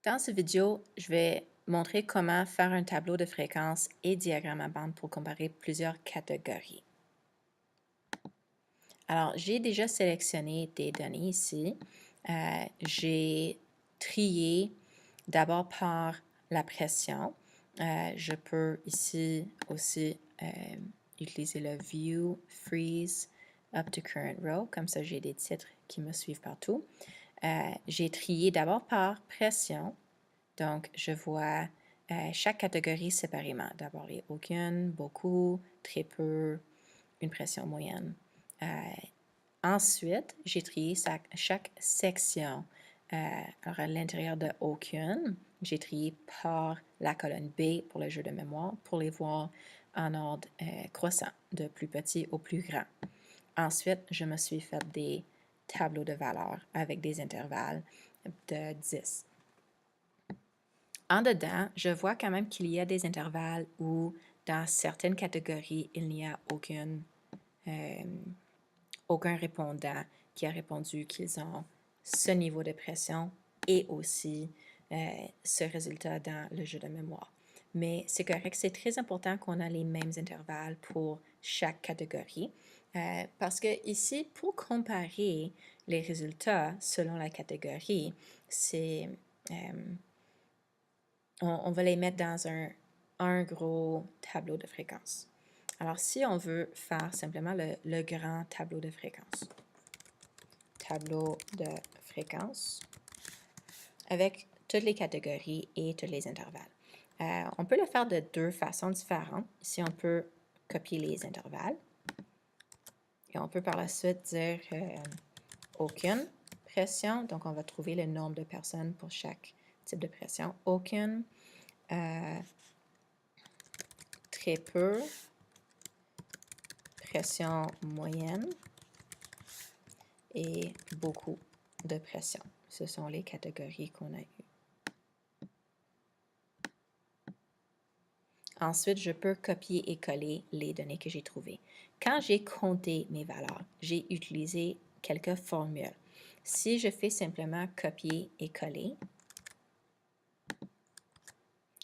Dans cette vidéo, je vais montrer comment faire un tableau de fréquences et diagramme à bande pour comparer plusieurs catégories. Alors, j'ai déjà sélectionné des données ici. J'ai trié d'abord par la pression. Je peux ici aussi utiliser le View, Freeze, Up to Current Row. Comme ça, j'ai des titres qui me suivent partout. J'ai trié d'abord par pression. Donc, je vois chaque catégorie séparément. D'abord, les aucune, beaucoup, très peu, une pression moyenne. Ensuite, j'ai trié chaque section. Alors, à l'intérieur de aucune, j'ai trié par la colonne B pour le jeu de mémoire pour les voir en ordre croissant, de plus petit au plus grand. Ensuite, je me suis fait des tableaux de valeurs avec des intervalles de 10. En dedans, je vois quand même qu'il y a des intervalles où, dans certaines catégories, il n'y a aucun répondant qui a répondu qu'ils ont ce niveau de pression et aussi ce résultat dans le jeu de mémoire. Mais c'est correct, c'est très important qu'on ait les mêmes intervalles pour chaque catégorie parce que ici, pour comparer les résultats selon la catégorie, c'est on va les mettre dans un gros tableau de fréquences. Alors, si on veut faire simplement le grand tableau de fréquences, tableau de fréquences avec toutes les catégories et tous les intervalles. On peut le faire de deux façons différentes. Ici, on peut copier les intervalles et on peut par la suite dire aucune pression. Donc, on va trouver le nombre de personnes pour chaque type de pression. Aucune, très peu, pression moyenne et beaucoup de pression. Ce sont les catégories qu'on a eues. Ensuite, je peux copier et coller les données que j'ai trouvées. Quand j'ai compté mes valeurs, j'ai utilisé quelques formules. Si je fais simplement copier et coller,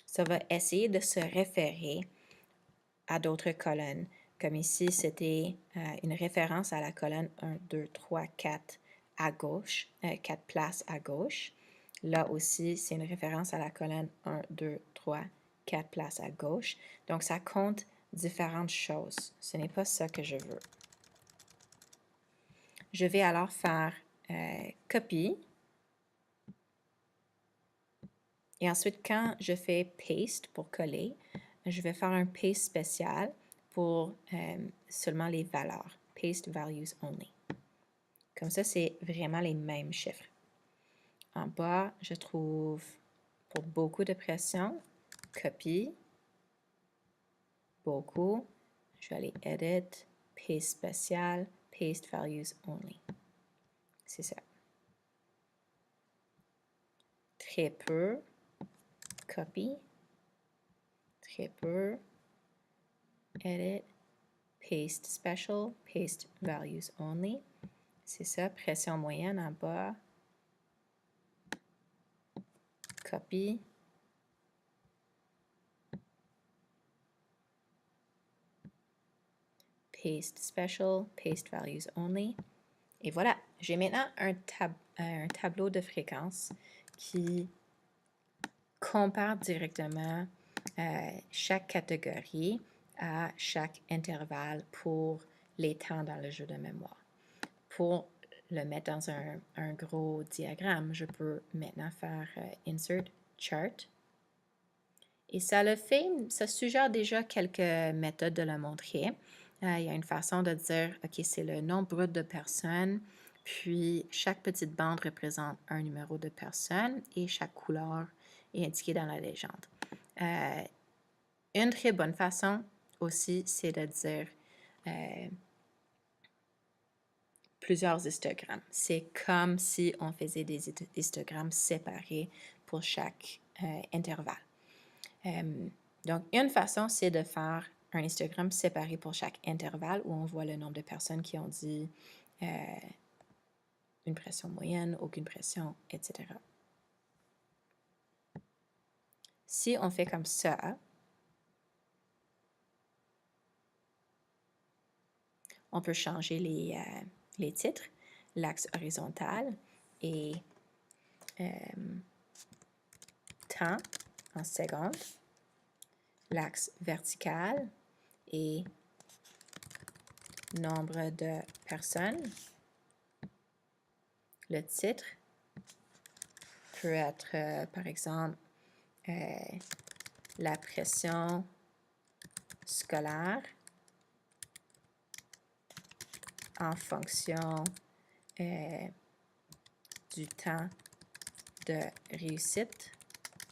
ça va essayer de se référer à d'autres colonnes. Comme ici, c'était une référence à la colonne 1, 2, 3, 4 à gauche, 4 places à gauche. Là aussi, c'est une référence à la colonne 1, 2, 3, 4 places à gauche. Donc, ça compte différentes choses. Ce n'est pas ça que je veux. Je vais alors faire copie. Et ensuite, quand je fais paste pour coller, je vais faire un paste spécial pour seulement les valeurs. Paste values only. Comme ça, c'est vraiment les mêmes chiffres. En bas, je trouve pour beaucoup de pression, copie, beaucoup. Je vais aller edit, paste spécial, paste values only. C'est ça. Très peu, copy, très peu, edit, paste special, paste values only. C'est ça, pression moyenne en bas, copy, paste special, paste values only. Et voilà, j'ai maintenant un tableau de fréquences qui compare directement chaque catégorie à chaque intervalle pour les temps dans le jeu de mémoire. Pour le mettre dans un gros diagramme, je peux maintenant faire Insert Chart. Et ça le fait, ça suggère déjà quelques méthodes de le montrer. Il y a une façon de dire, OK, c'est le nombre brut de personnes, puis chaque petite bande représente un numéro de personne et chaque couleur est indiquée dans la légende. Une très bonne façon aussi, c'est de dire plusieurs histogrammes. C'est comme si on faisait des histogrammes séparés pour chaque intervalle. Donc, une façon, c'est de faire un histogramme séparé pour chaque intervalle où on voit le nombre de personnes qui ont dit une pression moyenne, aucune pression, etc. Si on fait comme ça, on peut changer les titres, l'axe horizontal et temps en secondes, l'axe vertical et nombre de personnes. Le titre peut être, par exemple, la pression scolaire en fonction du temps de réussite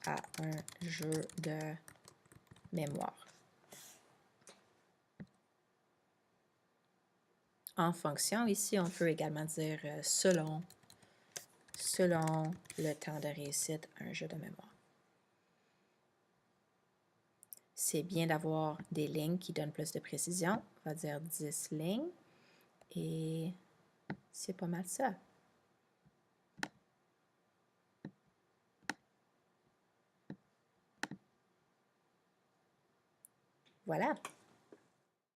à un jeu de mémoire. En fonction, ici, on peut également dire selon le temps de réussite à un jeu de mémoire. C'est bien d'avoir des lignes qui donnent plus de précision. On va dire 10 lignes. Et c'est pas mal ça. Voilà.